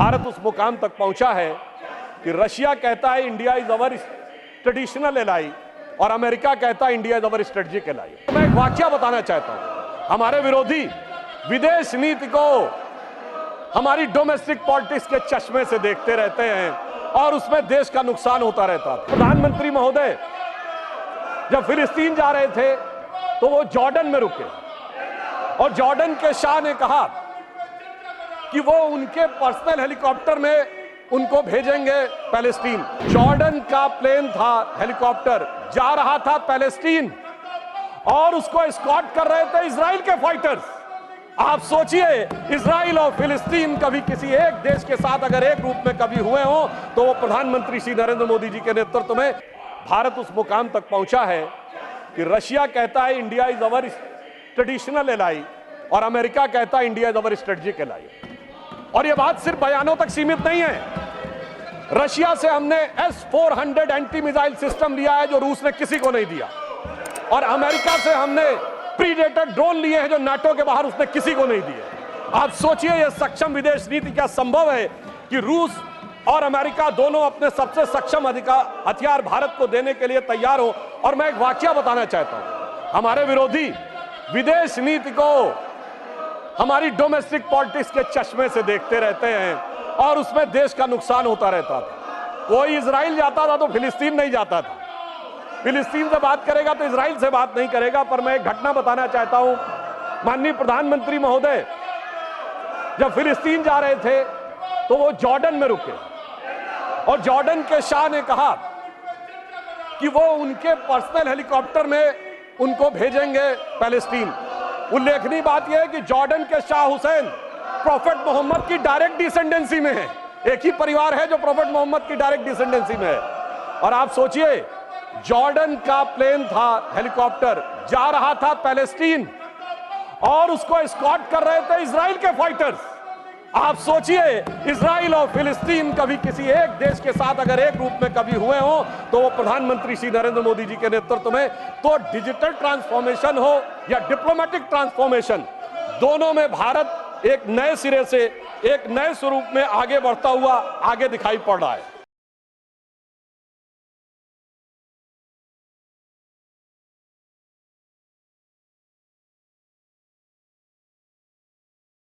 भारत उस मुकाम तक पहुंचा है कि रशिया कहता है India is our traditional ally और अमेरिका कहता है India is our strategic ally. तो मैं एक वाकया बताना चाहता हूं। हमारे विरोधी विदेश नीति को हमारी डोमेस्टिक पॉलिटिक्स के चश्मे से देखते रहते हैं और उसमें देश का नुकसान होता रहता है। प्रधानमंत्री महोदय जब फिलिस्तीन जा रहे थे तो वो जॉर्डन में रुके और जॉर्डन के शाह ने कहा कि वो उनके पर्सनल हेलीकॉप्टर में उनको भेजेंगे पैलेस्टीन। जॉर्डन का प्लेन था, हेलीकॉप्टर जा रहा था पैलेस्टीन और उसको एस्कॉर्ट कर रहे थे इजराइल के फाइटर्स। आप सोचिए, इजराइल और फिलिस्तीन कभी किसी एक देश के साथ अगर एक रूप में कभी हुए हो तो वो प्रधानमंत्री श्री नरेंद्र मोदी जी के नेतृत्व में भारत उस मुकाम तक पहुंचा है कि रशिया कहता है India is our traditional ally और अमेरिका कहता है India is our strategic ally. और यह बात सिर्फ बयानों तक सीमित नहीं है। रशिया से हमने S-400 एंटी मिसाइल सिस्टम लिया है जो रूस ने किसी को नहीं दिया, और अमेरिका से हमने प्रीडेटर ड्रोन लिए हैं जो नाटो के बाहर उसने किसी को नहीं दिए। आप सोचिए यह सक्षम विदेश नीति क्या संभव है कि रूस और अमेरिका दोनों अपने सबसे सक्षम हथियार भारत को देने के लिए तैयार हो। और मैं एक वाकया बताना चाहता हूं। हमारे विरोधी विदेश नीति को हमारी डोमेस्टिक पॉलिटिक्स के चश्मे से देखते रहते हैं और उसमें देश का नुकसान होता रहता था। कोई इजराइल जाता था तो फिलिस्तीन नहीं जाता था, फिलिस्तीन से बात करेगा तो इजराइल से बात नहीं करेगा। पर मैं एक घटना बताना चाहता हूं। माननीय प्रधानमंत्री महोदय जब फिलिस्तीन जा रहे थे तो वो जॉर्डन में रुके और जॉर्डन के शाह ने कहा कि वो उनके पर्सनल हेलीकॉप्टर में उनको भेजेंगे पैलेस्टीन। उल्लेखनीय बात यह है कि जॉर्डन के शाह हुसैन प्रोफेट मोहम्मद की डायरेक्ट डिसेंडेंसी में है। एक ही परिवार है जो प्रोफेट मोहम्मद की डायरेक्ट डिसेंडेंसी में है। और आप सोचिए, जॉर्डन का प्लेन था, हेलीकॉप्टर जा रहा था पैलेस्टीन और उसको एस्कॉर्ट कर रहे थे इजराइल के फाइटर्स। आप सोचिए, इजराइल और फिलिस्तीन कभी किसी एक देश के साथ अगर एक रूप में कभी हुए हो तो वो प्रधानमंत्री श्री नरेंद्र मोदी जी के नेतृत्व में, तो डिजिटल ट्रांसफॉर्मेशन हो या डिप्लोमेटिक ट्रांसफॉर्मेशन, दोनों में भारत एक नए सिरे से, एक नए स्वरूप में आगे बढ़ता हुआ आगे दिखाई पड़ रहा है।